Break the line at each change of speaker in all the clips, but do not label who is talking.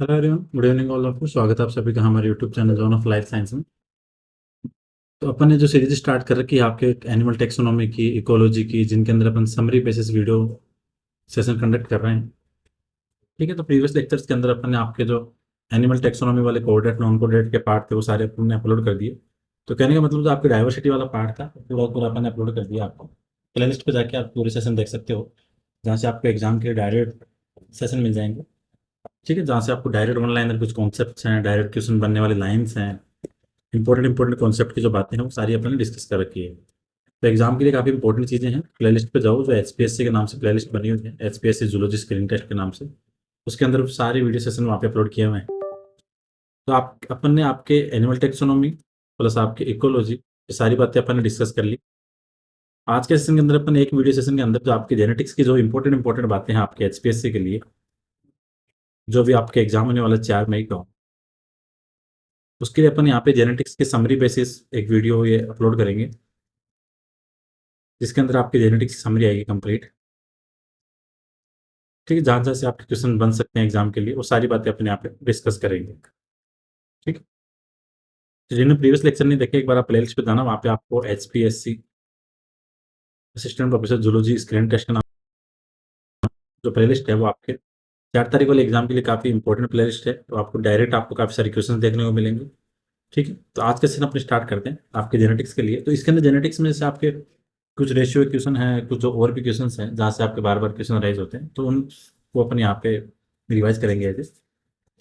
Hello everyone, good evening all of you. स्वागत है आप सभी का हमारे YouTube channel zone of life science में। तो अपन ने जो सीरीज स्टार्ट कर रखी है आपके एनिमल टेक्सोनॉमी की, इकोलॉजी की, जिनके अंदर अपन summary basis video session conduct कर रहे हैं। ठीक है, तो प्रीवियस लेक्चर्स के अंदर अपन ने आपके जो एनिमल टेक्सोनॉमी वाले कोऑर्डिनेट नॉन कोऑर्डिनेट के पार्ट थे वो सारे अपन ने अपलोड कर दिए। तो कहने का मतलब जो आपके डाइवर्सिटी वाला पार्ट था पूरा पूरा अपन ने अपलोड कर दिया आपको। प्ले लिस्ट पर जाके आप पूरे सेशन देख सकते हो, जहाँ से आपको एग्जाम के लिए डायरेक्ट सेशन मिल जाएंगे। ठीक है, जहाँ से आपको डायरेक्ट वन लाइनर कुछ कॉन्सेप्ट्स हैं, डायरेक्ट क्वेश्चन बनने वाली लाइंस हैं, इंपॉर्टेंट कॉन्सेप्ट की जो बातें हैं वो सारी अपन ने डिस्कस कर रखी है। तो एग्जाम के लिए काफ़ी इंपॉर्टेंट चीज़ें हैं। प्लेलिस्ट पे जाओ, जो एचपीएससी के नाम से प्लेलिस्ट बनी हुई है, एचपीएससी जूलॉजी स्क्रीन टेस्ट के नाम से, उसके अंदर सारे वीडियो सेशन वहाँ पे अपलोड किए हुए हैं। तो आप अपन ने आपके एनिमल टेक्सोनॉमी प्लस आपके इकोलॉजी, ये सारी बातें अपन ने डिस्कस कर ली। आज के सेशन के अंदर अपन एक वीडियो सेशन के अंदर जो आपकी जेनेटिक्स की जो इंपॉर्टेंट बातें हैं आपके एचपीएससी के लिए, जो भी आपके एग्जाम होने वाला 4 मई का, उसके लिए अपन यहाँ पे जेनेटिक्स के समरी बेसिस एक वीडियो ये अपलोड करेंगे, जिसके अंदर आपकी जेनेटिक्स की समरी आएगी कंप्लीट। ठीक है, जहाँ जहाँ से आपके क्वेश्चन बन सकते हैं एग्जाम के लिए, वो सारी बातें अपने यहाँ पे डिस्कस करेंगे। ठीक है, तो जिन्होंने प्रीवियस लेक्चर नहीं देखे, एक बार आप प्लेलिस्ट पे जाना, वहाँ पे आपको HPSC assistant professor zoology screen test का नाम जो प्लेलिस्ट है वो आपके 4 तारीख वाले एग्जाम के लिए काफ़ी इंपॉर्टेंट प्लेलिस्ट है। तो आपको डायरेक्ट आपको काफ़ी सारे क्वेश्चन देखने को मिलेंगे। ठीक है, तो आज का सेशन अपने स्टार्ट करते हैं आपके जेनेटिक्स के लिए। तो इसके अंदर जेनेटिक्स में जैसे आपके कुछ रेशियो क्वेश्चन हैं, कुछ जो और भी क्वेश्चन हैं जहाँ से आपके बार बार क्वेश्चन राइज होते हैं, तो उनको अपन यहाँ पे रिवाइज करेंगे एज।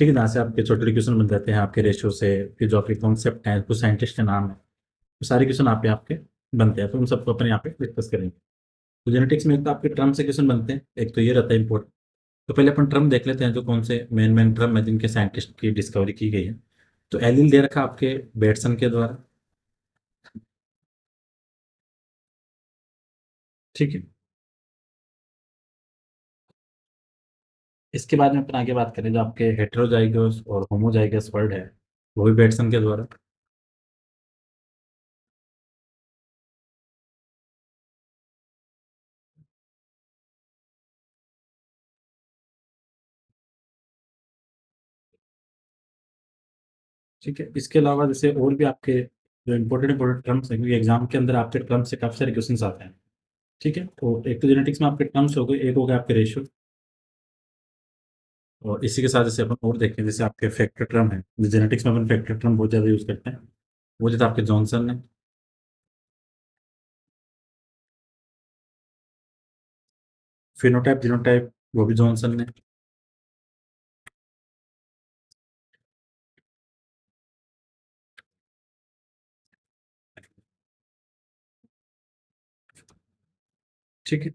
ठीक है, जहाँ से आपके छोटे छोटे क्वेश्चन बन जाते हैं आपके रेशियो से, फिर जो आपके कॉन्सेप्ट हैं, कुछ साइंटिस्ट के नाम है, वो सारे क्वेश्चन आप पे आपके बनते हैं, तो उन सबको अपन यहाँ पे डिस्कस करेंगे। तो जेनेटिक्स में एक तो आपके टर्म से क्वेश्चन बनते हैं, एक तो ये रहता है इंपॉर्टेंट। तो पहले अपन टर्म देख लेते हैं, जो कौन से मेन मेन टर्म है जिनके साइंटिस्ट की डिस्कवरी की गई है। तो एलिल दे रखा आपके बेटसन के द्वारा। ठीक है, इसके बाद में अपन आगे बात करें, जो आपके हेटेरोजाइगस और होमोजाइगस वर्ड है, वो भी बेटसन के द्वारा। ठीक है, इसके अलावा जैसे और भी आपके जो इंपॉर्टेंट टर्म्स हैं, क्योंकि एग्जाम के अंदर आपके टर्म से काफी सारे क्वेश्चन आते हैं। ठीक है, तो एक तो जेनेटिक्स में आपके टर्म्स हो गए, एक हो गया आपके रेशियो, और इसी के साथ जैसे अपन और देखें, जैसे आपके फैक्टर टर्म है, जेनेटिक्स में अपन फैक्टर टर्म बहुत ज़्यादा यूज करते हैं, वो जैसे आपके जॉनसन ने। फिनोटाइप जीनोटाइप, वो भी जॉनसन ने। ठीक है,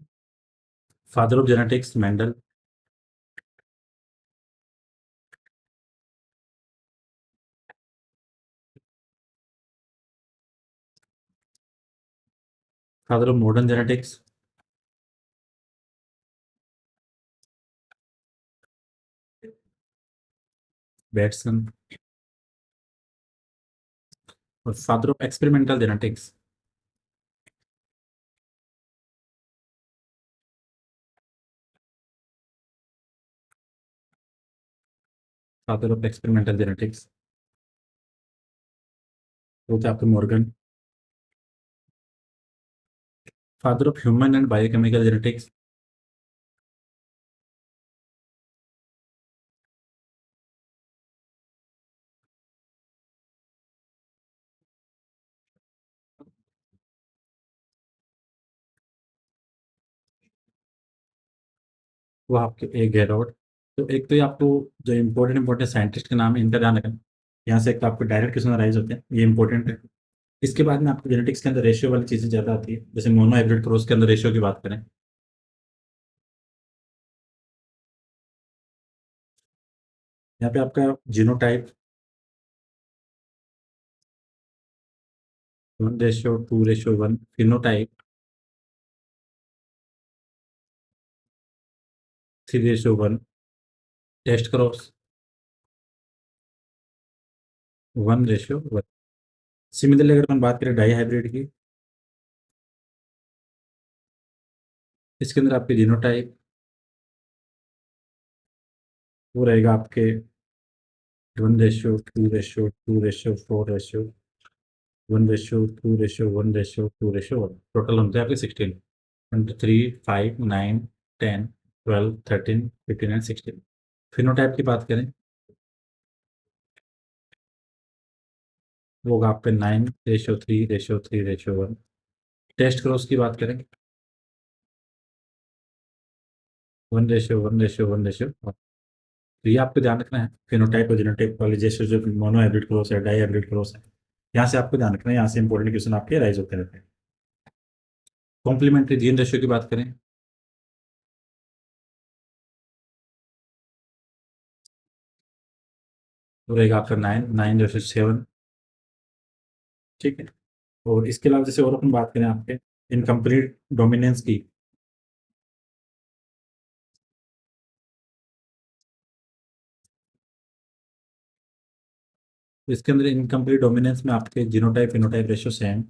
father of genetics Mendel. Father of modern genetics Bateson. और father of experimental genetics, father of experimental genetics वो थे आपके Morgan. Father of human and biochemical genetics, वो आपके ए गैरोड। तो एक तो ये आपको जो इंपॉर्टेंट साइंटिस्ट के नाम है इनका ध्यान रखना। यहाँ से एक तो आपको डायरेक्ट क्वेश्चन राइज होते हैं, ये इंपॉर्टेंट है। इसके बाद में आपको जेनेटिक्स के अंदर रेशियो वाली चीज़ें ज़्यादा आती है, जैसे मोनो हाइब्रिड क्रॉस के अंदर रेशियो की बात करें। यहाँ पे आपका genotype 1:2:1, phenotype 3:1, test cross 1:1। Similarly अगर हम बात करें डाई हाइब्रिड की, इसके अंदर आपके जीनोटाइप वो रहेगा आपके 1:2:2:4 1:2:1:2 टोटल होते हैं आपके 16 3 5 9 10 12 13 15 एंड 16। फिनोटाइप की बात करें वो होगा आप पे 9:3:3:1। टेस्ट क्रॉस की बात करें 1:1:1:1। तो ये आपको ध्यान रखना है फिनोटाइप और जीनोटाइप वाले जैसे जो मोनो हाइब्रिड क्रॉस है, डाई हाइब्रिड क्रॉस है, यहाँ से आपको ध्यान रखना है, यहाँ से इंपॉर्टेंट क्वेश्चन आपके राइज होते रहते हैं। कॉम्प्लीमेंट्री जीन रेशियो की बात करें तो रहेगा आपका 9:7। ठीक है। और इसके अलावा जैसे और अपन बात करें आपके इनकम्प्लीट डोमिनेंस की तो इसके अंदर इनकम्प्लीट डोमिनेंस में आपके genotype phenotype ratio same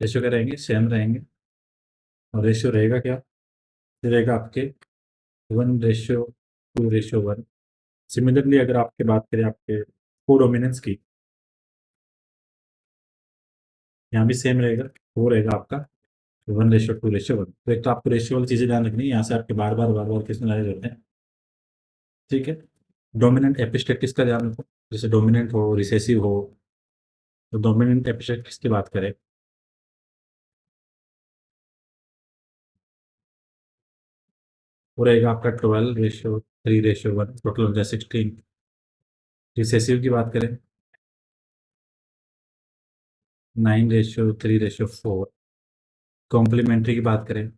ratio क्या रहेंगे, सेम रहेंगे। और रेशियो रहेगा क्या, ये रहेगा आपके 1:2:1। सिमिलरली अगर आपके बात करें आपके को डोमिनेंस की, यहाँ भी सेम रहेगा, वो रहेगा आपका 1:2:1। तो एक तो आपको रेशियो वाली चीज़ें ध्यान रखनी है, यहाँ से आपके बार बार किसमें लाए जाते हैं। ठीक है। डोमिनेंट एपिस्टेटिक्स का ध्यान रखो, जैसे डोमिनेंट हो रिसेसिव हो, तो डोमिनेंट एपिस्टेटिक्स की बात करें वो रहेगा आपका 12:3:1, टोटल हो जाए 16। रिसेसिव की बात करें 9:3:4। कॉम्प्लीमेंट्री की बात करें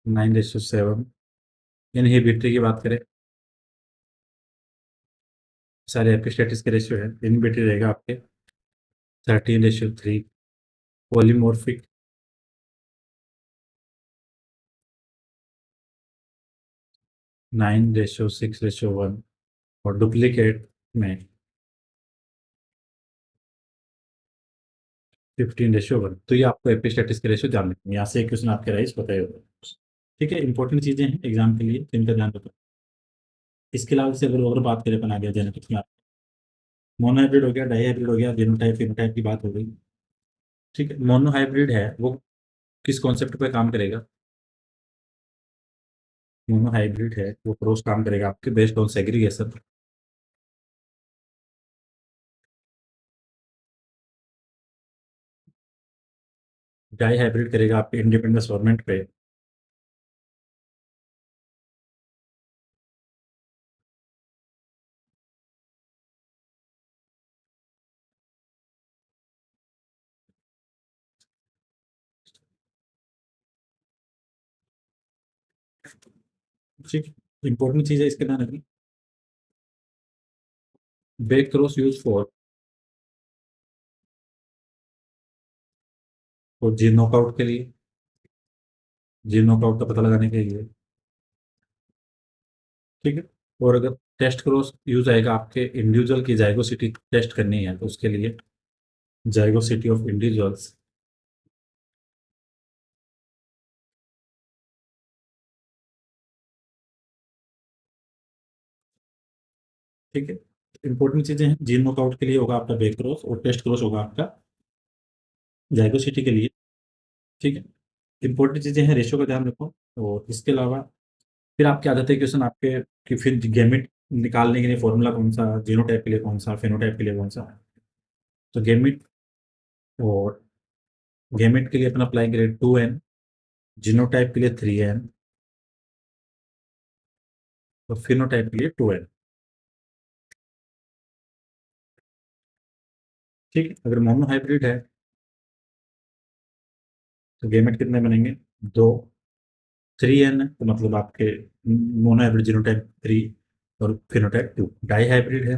9:7। इनहिबिटरी की बात करें सारे एपिस्टेटिक्स के रेशियो है, इनहिबिटरी रहेगा आपके 13:3। पॉलीमॉर्फिक 9:6:1। और डुप्लीकेट में 15:1। तो ये आपको एपिस्टेटिक्स के रेशियो ध्यान रखनी है, यहाँ से एक क्वेश्चन आपके राइज पता ही होगा। ठीक है, इंपॉर्टेंट चीजें हैं एग्जाम के लिए, तो इनका ध्यान रखो। इसके अलावा से अगर और बात करें अपन आगे जेनेटिक्स में, मोनो हाइब्रिड हो गया, डाई हाइब्रिड हो गया, जीनोटाइप फिनोटाइप की बात हो गई। ठीक है, मोनो हाइब्रिड है वो किस कॉन्सेप्ट पे काम करेगा, मोनो हाइब्रिड है वो क्रॉस काम करेगा आपके बेस्ड ऑन सेग्रीगेशन। डाई हाइब्रिड करेगा आपके इंडिपेंडेंस फॉर्मेट पे। ठीक, इंपॉर्टेंट चीज है इसके ध्यान रखनी। ब्रेक क्रॉस यूज फॉर और जीन नॉकआउट के लिए, जीन नॉकआउट का पता लगाने के लिए। ठीक है। और अगर टेस्ट क्रॉस यूज आएगा आपके इंडिविजुअल की जाइगोसिटी टेस्ट करनी है तो उसके लिए जाइगोसिटी ऑफ इंडिविजुअल्स। ठीक है, इंपॉर्टेंट चीजें हैं, जीन नॉकआउट के लिए होगा आपका ब्रेक क्रॉस और टेस्ट क्रॉस होगा आपका जाइगोसिटी के लिए। ठीक है, इंपॉर्टेंट चीजें हैं, रेशियो का ध्यान रखो। और इसके अलावा फिर आपके आ जाते हैं क्वेश्चन आपके कि फिर गेमिट निकालने के लिए फॉर्मूला कौन सा, जीनोटाइप के लिए कौन सा, फेनोटाइप के लिए कौन सा। तो गेमिट और गेमिट के लिए अपन अप्लाई करें 2n, जीनोटाइप के लिए 3n, और फिनोटाइप के लिए 2n। ठीक है, अगर मोनो हाइब्रिड है तो गेमेट कितने बनेंगे, दो। 3n है तो मतलब आपके मोनो हाइब्रिड जीनोटाइप 3 और फिनोटाइप 2। डाई हाइब्रिड है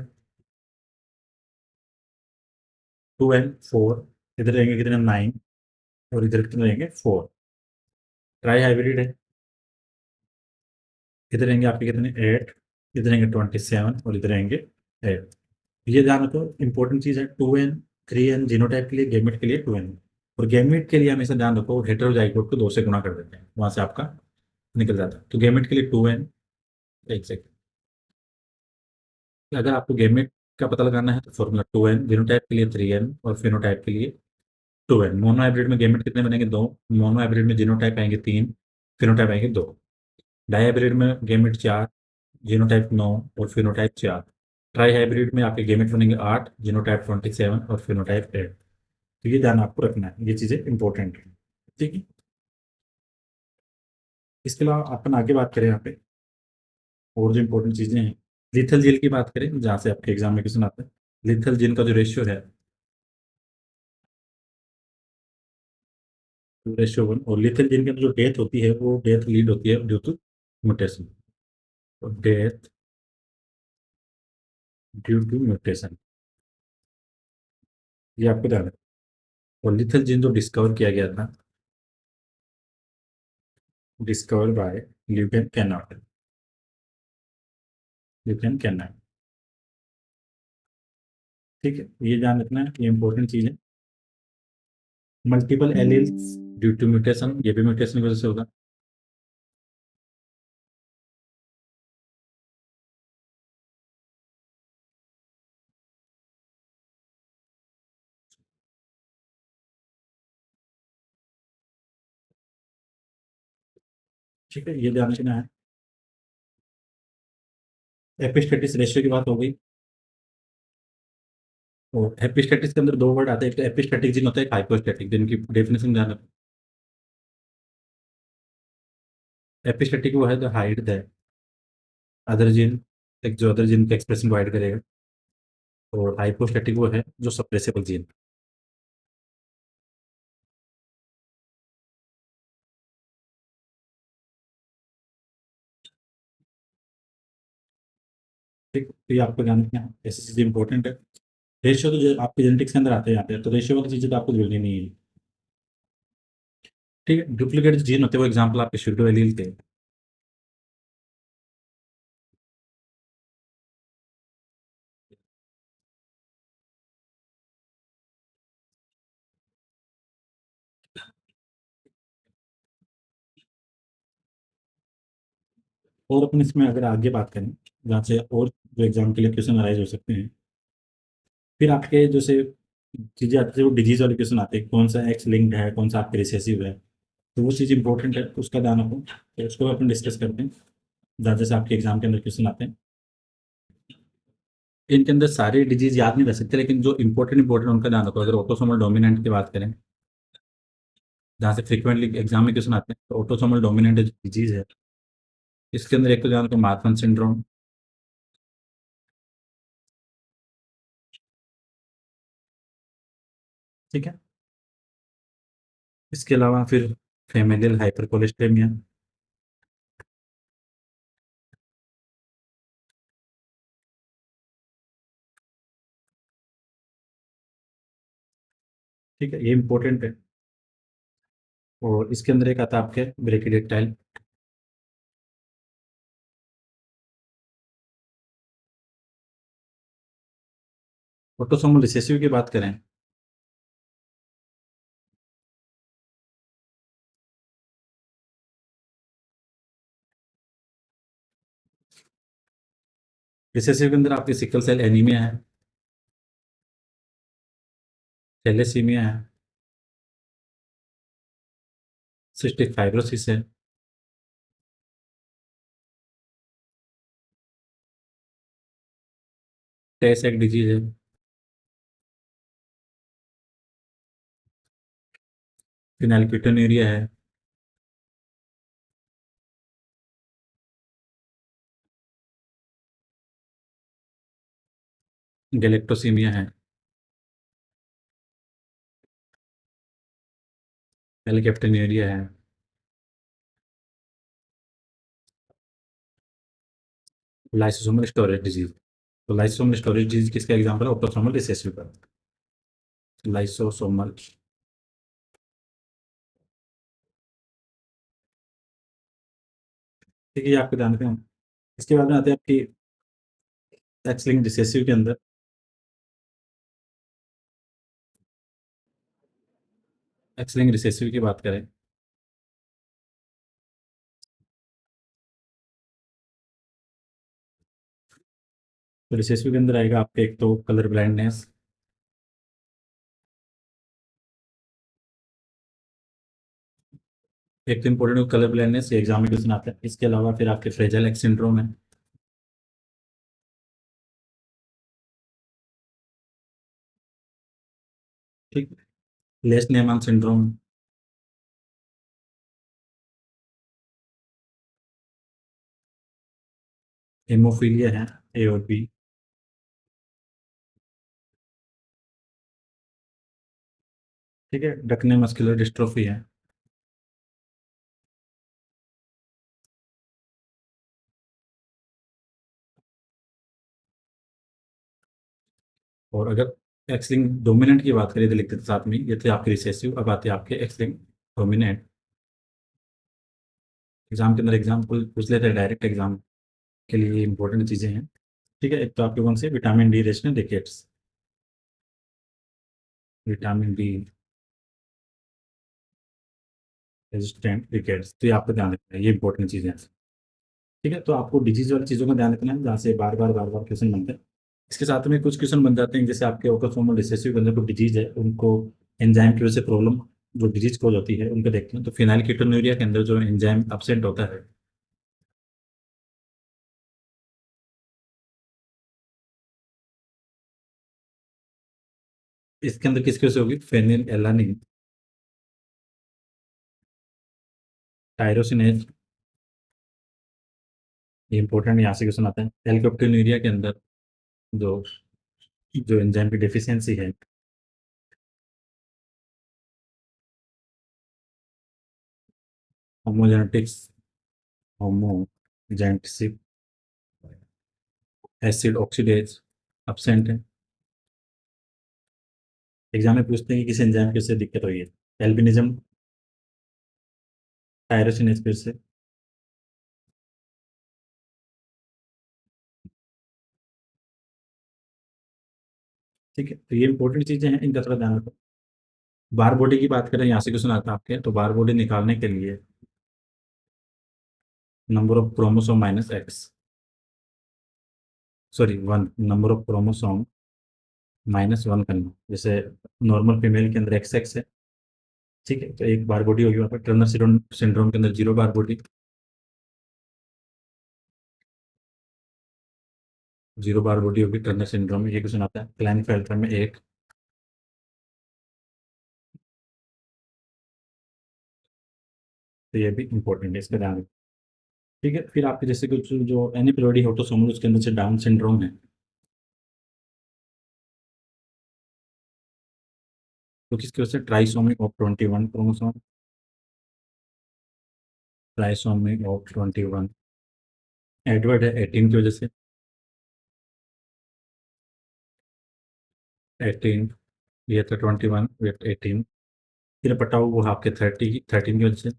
2n 4, इधर रहेंगे कितने 9 और इधर कितने रहेंगे 4। ट्राई हाइब्रिड है, इधर रहेंगे आपके कितने 8, इधर रहेंगे 27 और इधर रहेंगे 8। ये ध्यान रखो, इंपॉर्टेंट चीज है 2n 3n जीनोटाइप के लिए, गैमेट के लिए 2n। और गैमेट के लिए हमेशा ध्यान रखो हेटेरोजाइगोट को 2 से गुणा कर देते हैं, वहां से आपका निकल जाता है। तो गैमेट के लिए 2n। एक सेकंड, अगर आपको गैमेट का पता लगाना है तो फॉर्मूला 2n, जीनोटाइप के लिए 3n और फिनोटाइप के लिए 2n। मोनो हाइब्रिड में गैमेट कितने बनेंगे? 2। मोनो हाइब्रिड में जीनोटाइप आएंगे 3, फिनोटाइप आएंगे 2। डाई हाइब्रिड में गैमेट 4, जीनोटाइप 9 और फिनोटाइप 4। ट्राई हाइब्रिड में आपके गैमेट बनेंगे 8, जीनोटाइप 27 और फिनोटाइप 8। तो ये ध्यान आपको रखना है, ये चीजें इंपॉर्टेंट है। ठीक है। इसके अलावा अपन आगे बात करें यहाँ पे और जो इंपॉर्टेंट चीजें हैं, लिथल जेल की बात करें जहाँ से आपके एग्जाम में क्वेश्चन आते हैं। लिथल जेल का जो रेशियो है, रेशियो 1। और लिथल जेल के अंदर जो डेथ होती है वो डेथ लीड होती है ड्यू टू म्यूटेशन। और डेथ ड्यू टू म्यूटेशन, ये आपको ध्यान है। और लिथल जीन जो डिस्कवर किया गया था, डिस्कवर बाय ल्यूकेन कैनॉट, ल्यूकेन कैनॉट। ठीक है, ये ध्यान रखना है, ये इंपॉर्टेंट चीज है। Multiple alleles due to mutation, ये भी म्यूटेशन की वजह से होगा। ठीक है, ये ध्यान रखना है। एपिस्टेटिस रेशियो की बात हो गई। और एपिस्टेटिस के अंदर दो वर्ड आते हैं, एक तो एपिस्टेटिक जीन होता है, एक हाइपोस्टेटिक, जिनकी डेफिनेशन ध्यान रखो। एपिस्टेटिक वो है जो हाइड द अदर जीन, एक जो अदर जीन का एक्सप्रेशन को हाइड करेगा। और हाइपोस्टेटिक वो है जो सप्रेसेबल जीन। ठीक, तो ये आपको ध्यान रखना है, ऐसी चीजें इंपॉर्टेंट है। रेशियो तो जो आपके जेनेटिक्स के अंदर आते हैं यहाँ पे, तो रेशियो वाली चीजें तो आपको जरूरी नहीं है। ठीक है, डुप्लीकेट जीन होते हैं वो एग्जाम्पल आपके शुगर एलील के। और अपन इसमें अगर आगे बात करें जहाँ से और जो एग्जाम के लिए क्वेश्चन अराइज हो सकते हैं, फिर आपके जैसे चीजें आती है वो डिजीज वाले क्वेश्चन आते हैं, कौन सा एक्स लिंक्ड है, कौन सा आपके रिसेसिव है। तो वो चीज़ इंपॉर्टेंट है, तो उसका ध्यान रखो, तो उसको भी अपन डिस्कस करते हैं जहाँ जैसे आपके एग्जाम के अंदर क्वेश्चन आते हैं। इनके अंदर सारे डिजीज याद नहीं रह सकते, लेकिन जो इंपॉर्टेंट इंपॉर्टेंट उनका ध्यान रखो। अगर ऑटोसोमल डोमिनेंट की बात करें, जहाँ से फ्रिक्वेंटली एग्जाम में क्वेश्चन आते हैं, तो ऑटोसोमल डोमिनेंट डिजीज है। इसके अंदर एक तो ध्यान रखो मार्फन सिंड्रोम। ठीक है। इसके अलावा फिर फेमिलियल हाइपरकोलेस्टेमिया। ठीक है, ये इंपॉर्टेंट है। और इसके अंदर एक आता है आपके ब्रेकिडेक्टाइल। ऑटोसोमल रिसेसिव की बात करें, रिसेसिव के अंदर आपके सिकल सेल एनीमिया है, थैलेसीमिया है, सिस्टिक फाइब्रोसिस है, टेस एक डिजीज है, फिनाइलकेटोन्यूरिया है, गैलेक्टोसीमिया है, एलिकेप्टेन्यूरिया है, लाइसोसोमल स्टोरेज डिजीज। तो लाइसोसोमल स्टोरेज डिजीज किसका एग्जांपल है? ऑटोसोमल रिसेसिव का। लाइसोसोमल। ठीक है, ये आपको ध्यान रखें। इसके बाद में आते हैं आपकी एक्स लिंक्ड रिसेसिव के अंदर। एक्सलिंग रिसेसिव की बात करें, तो रिसेसिव के अंदर आएगा आपके एक तो कलर ब्लाइंडनेस, एक तो इंपॉर्टेंट कलर ब्लाइंडनेस, ये एग्जाम में क्वेश्चन आता है। इसके अलावा फिर आपके फ्रेजाइल एक्स सिंड्रोम है, ठीक, लेस्नियमान सिंड्रोम, हेमोफीलिया है, ए और बी, ठीक है, डकने मस्कुलर डिस्ट्रोफी है। और अगर एक्स लिंक डोमिनेंट की बात करें तो लिख देते साथ में, ये थे आपके रिसेसिव, अब आते हैं आपके एक्स लिंक डोमिनेंट। एग्जाम के अंदर एग्जाम्पल पूछ लेते हैं, डायरेक्ट एग्जाम के लिए इंपॉर्टेंट चीज़ें हैं, ठीक है। एक तो आपके कौन से vitamin D rational rickets, vitamin D resistant rickets, तो ये आपको ध्यान रखना है, ये इंपॉर्टेंट चीज़ें हैं, ठीक है। तो आपको डिजीज वाली चीज़ों का ध्यान रखना है, जहाँ से बार बार क्वेश्चन बनते हैं। इसके साथ में कुछ क्वेश्चन बन जाते हैं, जैसे आपके ऑटोसोमल रिसेसिव के अंदर कोई डिजीज है, उनको एंजाइम की वजह से प्रॉब्लम, जो डिजीज कॉज होती है उनको देखते हैं। तो फिनाइल कीटोन्यूरिया के अंदर जो एंजाइम अपसेंट होता है, इसके अंदर किसकी वजह से होगी, फेनिल एलानिन, टायरोसिनेज, ये इंपॉर्टेंट यहाँ से क्वेश्चन आता है। एल्कोप्टेन्यूरिया के अंदर जो जो एंजाइम की डेफिशिएंसी है, होमोजेनेटिक्स, होमोजेनेटिसिक एसिड ऑक्सीडेज अपसेंट है। एग्जाम में पूछते हैं कि किस एंजाइम की वजह से दिक्कत हुई है, एल्बिनिज्म, टायरोसिनेज की वजह से, ठीक है। तो ये इंपॉर्टेंट चीजें हैं, इनका थोड़ा ध्यान रखो। बार बॉडी की बात करें, यहाँ से क्वेश्चन आता है आपके, तो बार बॉडी निकालने के लिए number of chromosome minus x, sorry one, number of chromosome minus one करना, जैसे नॉर्मल फीमेल के अंदर एक्स एक्स है, ठीक है। तो एक बार बॉडी होगी वहाँ पर, टर्नर सिंड्रोम के अंदर zero bar body, zero bar body होगी टर्नर सिंड्रोम में, ये क्वेश्चन आता है। क्लाइनफेल्टर में एक, तो ये भी इंपॉर्टेंट है, इसका ध्यान रखो, ठीक है। फिर आपके जैसे कुछ जो एनिप्लोइडी ऑटोसोमल, उसके अंदर से डाउन सिंड्रोम है, तो किसकी वजह से, trisomy of 21 chromosome, trisomy of 21, Edward है 18 की वजह से, 18, ये था 21 विथ 18, फिर पटाओ वो आपके 13 की वजह से,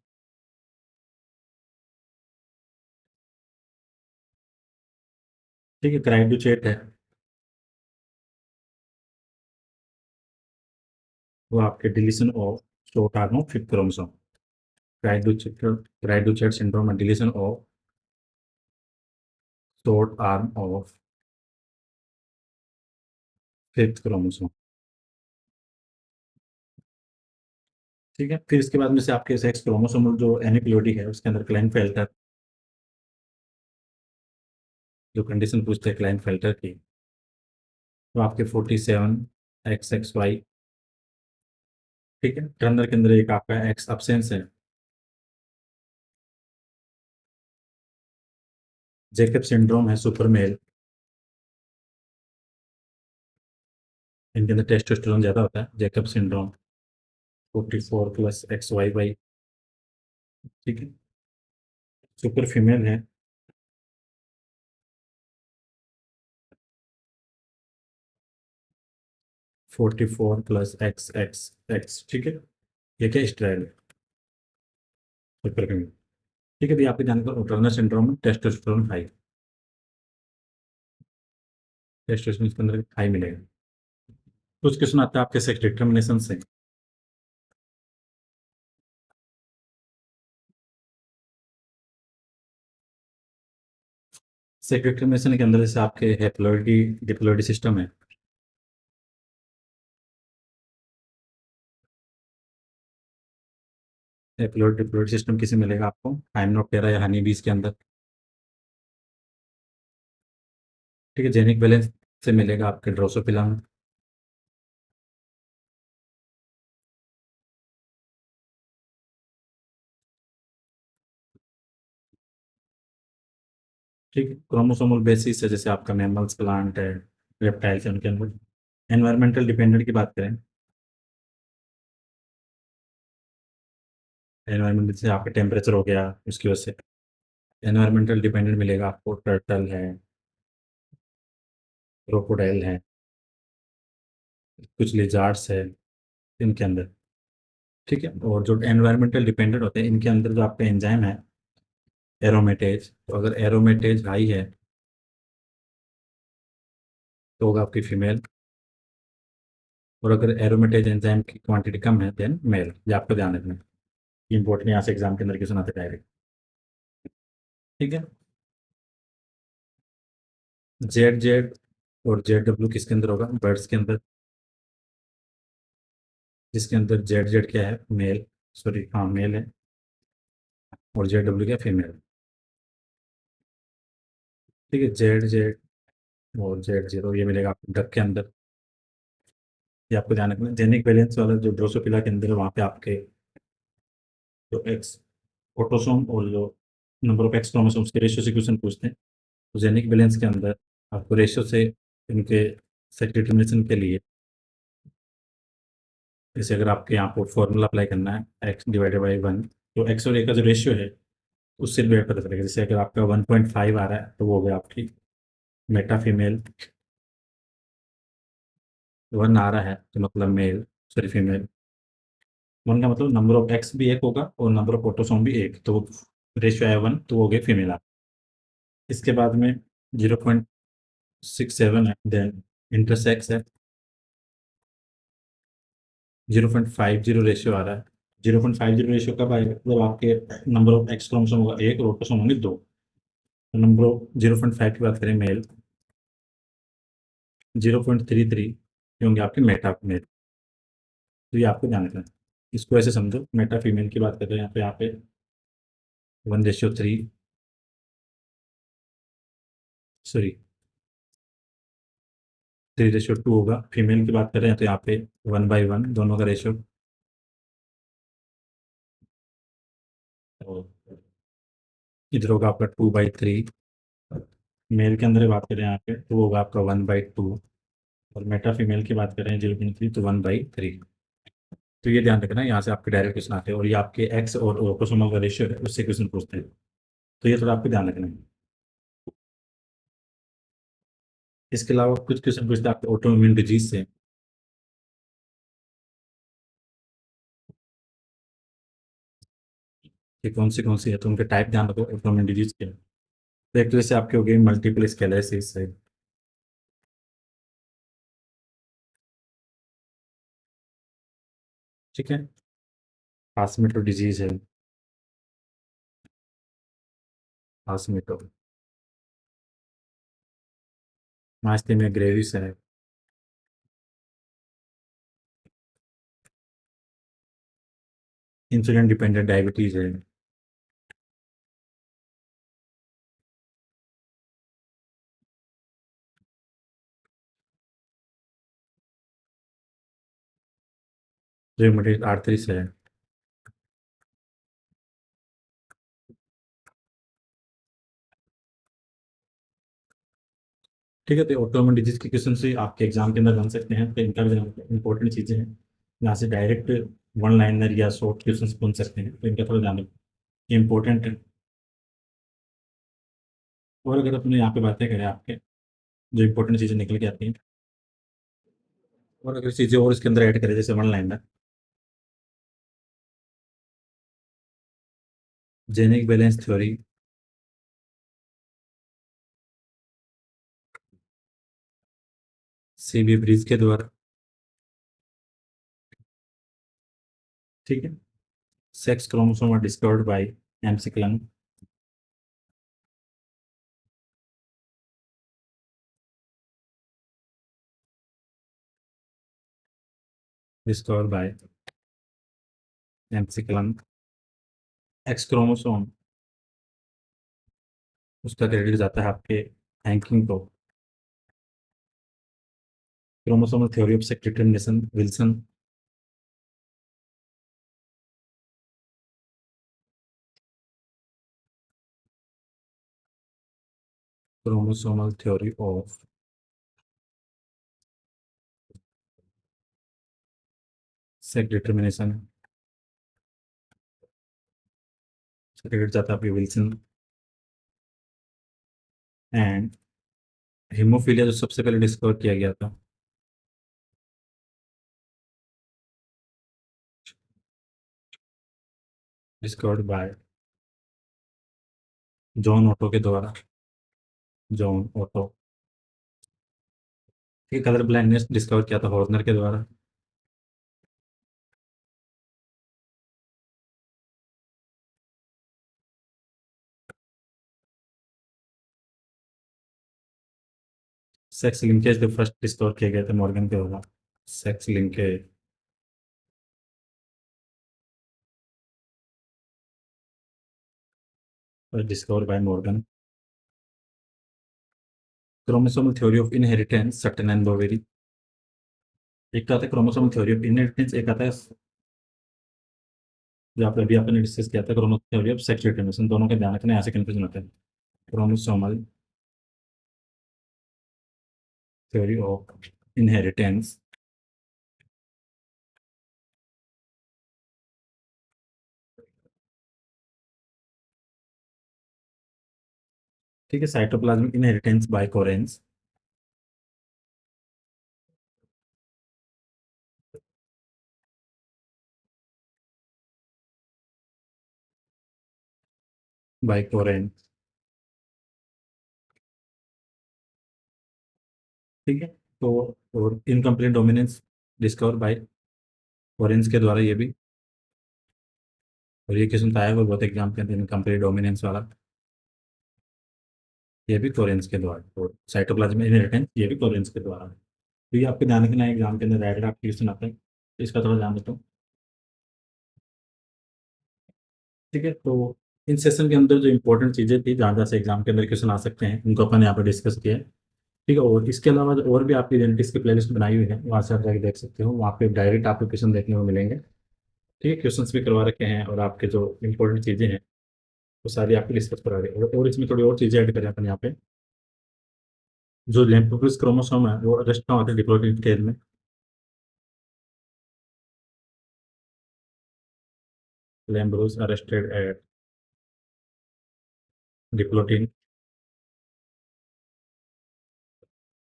ठीक है। क्राइडोचेट है, वो आपके deletion of short arm of fifth chromosome, cri du chat syndrome है deletion of short arm of fifth chromosome, ठीक है। फिर इसके बाद में से आपके सेक्स क्रोमोसोम जो एनिप्लोइडी है, उसके अंदर क्लाइनफेल्टर, जो कंडीशन पूछते हैं क्लाइनफेल्टर की, तो आपके 47 एक्स एक्स वाई, ठीक है। टर्नर के अंदर एक आपका एक्स अब्सेंस है, जेकब सिंड्रोम है सुपर मेल, इनके अंदर टेस्टोस्टेरोन ज़्यादा होता है, Jacob syndrome, 44 plus X Y Y, ठीक है। सुपर फीमेल है, 44 प्लस एक्स एक्स एक्स, ठीक है। ये क्या स्ट्रैल है, सुपर फीमेल, ठीक है। तो ये आपके जानने का टर्नर सिंड्रोम में टेस्टोस्टेरोन हाई, टेस्टोस्टेरोन इसके अंदर हाई मिलेगा। कुछ क्वेश्चन आता है आपके सेक्स डिटर्मिनेशन से, सेक्रेटरी मिशन के अंदर जैसे आपके हैप्लॉइडी डिप्लॉइडी सिस्टम है। हैप्लॉइड डिप्लॉइड सिस्टम किसे मिलेगा आपको, हाइमेनोप्टेरा या हनी बीज के अंदर। ठीक है, जेनिक बैलेंस से मिलेगा आपके ड्रोसोफिला में। ठीक है, क्रोमोसोमल बेसिस है, जैसे आपका मैमल्स, प्लांट है, रेप्टाइल्स है, उनके अंदर। एनवायरमेंटल डिपेंडेंट की बात करें, एनवायरमेंट जैसे आपका टेम्परेचर हो गया उसकी वजह से एनवायरमेंटल डिपेंडेंट मिलेगा आपको। टर्टल है, क्रोकोडाइल है, कुछ लिजार्ड्स है इनके अंदर। ठीक है, और जो एनवायरमेंटल डिपेंडेंट होते हैं इनके अंदर जो आपका एंजाइम है एरोमेटेज, तो अगर एरोमेटेज हाई है तो होगा आपकी फीमेल, और अगर एरोमेटेज एंजाइम की क्वांटिटी कम है देन मेल। ये आपको ध्यान रखना है, इंपॉर्टेंट यहाँ से एग्जाम के अंदर क्वेश्चन आते डायरेक्ट। ठीक है, जेड जेड और जेड डब्ल्यू किसके अंदर होगा, बर्ड्स के अंदर, जिसके अंदर जेड जेड क्या है, मेल, सॉरी हाँ मेल है, और जेड डब्ल्यू क्या, फीमेल। ठीक है, जेड जेड और जेड जीरो ये मिलेगा आपको डक के अंदर। ये आपको ध्यान रखना है। जेनिक बैलेंस वाला जो ड्रोसोफिला के अंदर है वहाँ पे आपके जो एक्स ऑटोसोम और जो नंबर ऑफ एक्स क्रोमोसोम्स के रेशियो से क्वेश्चन पूछते हैं। तो जेनिक बैलेंस के अंदर आपको रेशियो से इनके सेट डिटर्मिनेशन के लिए, जैसे अगर आपके यहाँ पर फॉर्मूला अप्लाई करना है एक्स डिवाइडेड बाई वन, तो एक्स और ए का जो रेशियो है उससे रिलेट पता चलेगा। जैसे अगर आपका 1.5 आ रहा है तो वो हो गया आपकी मेटा फीमेल, 1 आ रहा है तो मतलब मेल, सॉरी फीमेल। 1 का मतलब नंबर ऑफ एक्स भी एक होगा और नंबर ऑफ ऑटोसोम भी एक, तो रेशियो है 1, तो वो हो गए फीमेल आप। इसके बाद में 0.67 है, देन इंटरसेक्स है, 0.50 रेशियो आ रहा है। 0.50 रेशियो कब आएगा, जब आपके नंबर ऑफ एक्स क्रोमोसोम होगा एक और ऑटोसोम होंगे दो। तो नंबर ऑफ 0.5 की बात करें मेल, 0.33 ये होंगे आपके मेटा मेल। तो ये आपको ध्यान रखना है, इसको ऐसे समझो, मेटा फीमेल की बात कर रहे हैं यहाँ पे 1:3, सॉरी 3:2 होगा। फीमेल की बात कर रहे हैं तो यहाँ पे 1:1 दोनों का रेशियो। और इधर होगा आपका 2/3। मेल के अंदर बात करें यहाँ पे तो वो होगा आपका 1/2, और मेटा फीमेल की बात करें 0.3 तो 1/3। तो ये ध्यान रखना, यहाँ से आपके डायरेक्ट क्वेश्चन आते हैं, और ये आपके एक्स और ऑटोसोमल का रेशियो है उससे क्वेश्चन पूछते हैं। तो ये थोड़ा आपको ध्यान रखना है। इसके अलावा कुछ क्वेश्चन पूछते हैं आपके ऑटोइम्यून डिजीज से। कि कौन सी है तो उनके टाइप ध्यान रखो ऑटोइम्यून डिजीज के। तो एक तो जैसे आपके हो गई मल्टीपल स्क्लेरोसिस है, ठीक है, हाशमिटो डिजीज है, हाशमिटो, मास्तीनिया ग्रेविस है, इंसुलिन डिपेंडेंट डायबिटीज है, रूमेटॉइड आर्थराइटिस है। ठीक है, तो ऑटोइम्यून डिजीज के क्वेश्चन से आपके एग्जाम के अंदर बन सकते हैं, तो इनका भी इंपॉर्टेंट चीज़ें हैं, यहाँ से डायरेक्ट वन लाइनर या शॉर्ट क्वेश्चन बन सकते हैं, तो इनका थोड़ा ध्यान रखें, इंपॉर्टेंट है। और अगर अपने यहाँ पे बातें करें आपके जो इंपॉर्टेंट चीज़ें निकल के आती हैं, और अगर चीज़ें और इसके अंदर ऐड करें जैसे one liner, genic balance theory, C B Bridges के द्वारा, ठीक है, sex chromosome are discovered by McClung, discover by McClung. X chromosome, उसका क्रेडिट जाता है आपके हैंकिंग को। Chromosomal theory of sex determination Wilson. Chromosomal theory of sex determination credit जाता है आपके विल्सन। एंड हीमोफीलिया जो सबसे पहले डिस्कवर किया गया था, डिस्कवर्ड बाय जॉन ऑटो के द्वारा। John auto. ठीक है, कलर ब्लाइंडनेस डिस्कवर किया था हॉर्नर के द्वारा। सेक्स लिंकेज जो फर्स्ट डिस्कवर किए गए थे मॉर्गन के द्वारा। Sex linkage discover by Morgan. Chromosomal theory of inheritance Sutton and Boveri. एक आता है क्रोमोसोमल थ्योरी ऑफ इनहेरिटेंस, एक आता है जो आप अभी आपने डिस्कस किया था chromosomal theory of sex determination. दोनों के ध्यान रखना, यहाँ से कंफ्यूजन होता है। Chromosomal theory of inheritance. ठीक है, cytoplasmic inheritance by Correns. By Correns. ठीक है, तो और incomplete dominance discover by Correns के द्वारा ये भी। और ये क्वेश्चन आया हुआ बहुत एग्जाम के अंदर, इनकम्प्लीट डोमिनेंस वाला। ये भी कोरेंस के द्वारा। और साइटोप्लाज्मिक इनहेरिटेंस ये भी कोरेंस के द्वारा। तो ये आपके ध्यान रखना है, एग्जाम के अंदर डायरेक्ट आपके क्वेश्चन आता है, तो इसका थोड़ा ध्यान रखो। ठीक है, तो इन सेशन के अंदर जो इंपॉर्टेंट चीज़ें थी जहाँ जहाँ से एग्जाम के अंदर क्वेश्चन आ सकते हैं, उनको अपन यहाँ पर डिस्कस किया है। ठीक है, और इसके अलावा जो और भी आपकी जेनेटिक्स की प्लेलिस्ट बनाई हुई है, वहाँ से आप जाके देख सकते हो। वहाँ पे डायरेक्ट आपको क्वेश्चन देखने को मिलेंगे। ठीक है, क्वेश्चंस भी करवा रखे हैं, और आपके जो इंपॉर्टेंट चीज़ें हैं वो सारी आपको डिस्कस करा रहे हैं। और इसमें थोड़ी और चीज़ें ऐड करें अपन यहाँ पे। जो लेम्प्रोप्लस क्रोमोसोम है वो अरेस्ट कहाँ होता है, डिप्लोइड स्टेज में। लेम्ब्रोस अरेस्टेड एट डिप्लोटिन।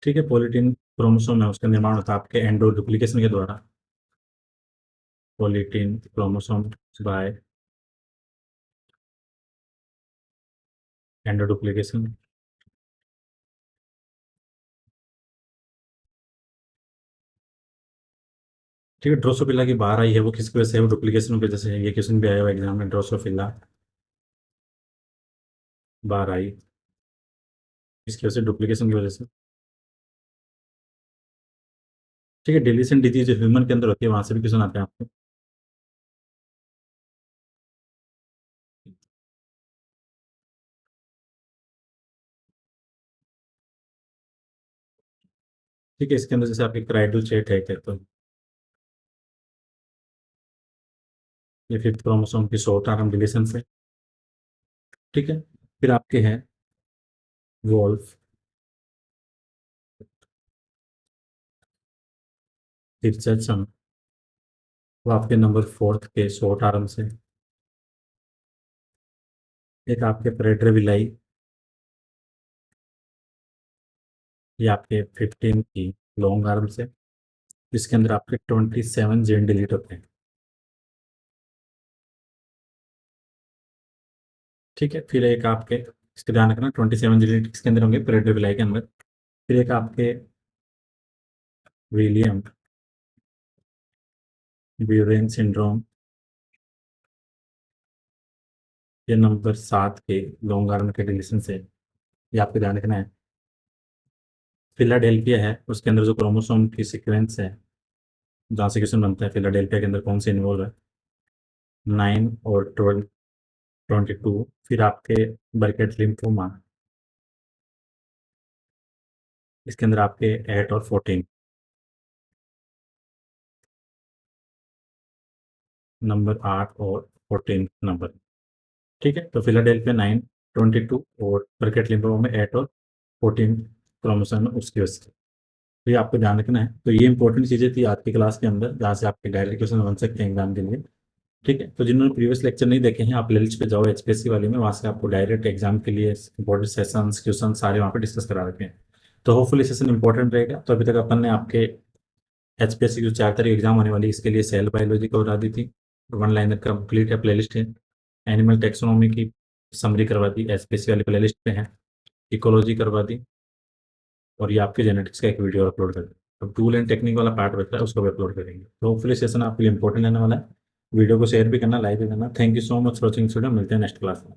ठीक है, पोलिटीन क्रोमोसोम है, उसका निर्माण होता है आपके एंडो डुप्लीकेशन के द्वारा। Polytene chromosome bye endo duplication. ठीक है, ड्रोसोफिला की बाहर आई है, वो किसकी वजह से है, वो डुप्लीकेशन की वजह से है। ये क्वेश्चन भी आया हुआ एग्जाम में, ड्रोसोफिला बाहर आई इसकी वजह से, डुप्लीकेशन की वजह से। ठीक है, डिलीशन डिजीज जो ह्यूमन के अंदर होती है, वहां से भी क्वेश्चन आते हैं आपको। ठीक है, इसके अंदर जैसे आपकी क्राइडल चेट है क्या, तो ये फिफ्थ क्रोमोसोम की शॉर्ट आर्म डिलीशन से। ठीक है, फिर आपके हैं वोल्फ रिचर्डसन, वो आपके नंबर फोर्थ के शॉर्ट आर्म से। एक आपके प्रेटर विलाई, ये आपके 15 की लॉन्ग आर्म से, जिसके अंदर आपके 27 जीन डिलीट होते हैं। ठीक है, फिर एक आपके, इसका ध्यान रखना, 27 जीन इसके अंदर होंगे प्रेटर विलाई के अंदर। फिर एक आपके विलियम ब्यूरेन सिंड्रोम, ये नंबर 7 के लॉन्ग आर्म के डिलीशन से। ये आपको ध्यान रखना है। फिलाडेल्फिया है, उसके अंदर जो क्रोमोसोम की सीक्वेंस है जहाँ से क्वेश्चन बनता है फिलाडेल्फिया के अंदर कौन से इन्वॉल्व है, 9 और 22, फिर आपके बर्केट लिम्फोमा, इसके अंदर आपके 8 और 14 नंबर, 8 और 14 नंबर। ठीक है, तो फिलाडेल्फिया 9, 22 और बर्केट लिम्फोमा में 8 और 14 क्रोमोसोम है उसकी वजह से। तो ये आपको ध्यान रखना है। तो ये इंपॉर्टेंट चीज़ें थी आज की क्लास के अंदर, जहाँ से आपके डायरेक्ट क्वेश्चन बन सकते हैं एग्जाम के लिए। ठीक है, तो जिन्होंने प्रीवियस लेक्चर नहीं देखे हैं, आप प्लेलिस्ट पे जाओ एचपीएससी वाले में, वहाँ से आपको डायरेक्ट एग्जाम के लिए इंपॉर्टेंट सेशंस क्वेश्चन सारे वहाँ पे डिस्कस करा रखे हैं। तो होपफुली सेशन इंपॉर्टेंट रहेगा। तो अभी तक अपन ने आपके एचपीएससी की जो 4 तारीख एग्जाम होने वाली है, इसके लिए सेल बायोलॉजी करा दी थी, वन लाइनर कंप्लीट है, प्लेलिस्ट है। एनिमल टेक्सोनॉमी की समरी करवा दी, एचपीएससी वाली प्लेलिस्ट पे है। इकोलॉजी करवा दी, और ये आपके जेनेटिक्स का एक वीडियो अपलोड कर देंगे। अब टूल एंड टेक्निक वाला पार्ट बचा है, उसको भी अपलोड करेंगे। तो होपफुली सेशन आपके लिए इंपॉर्टेंट रहने वाला है। वीडियो को शेयर भी करना, लाइक भी करना। Thank you so much for watching, मिलते हैं नेक्स्ट क्लास में।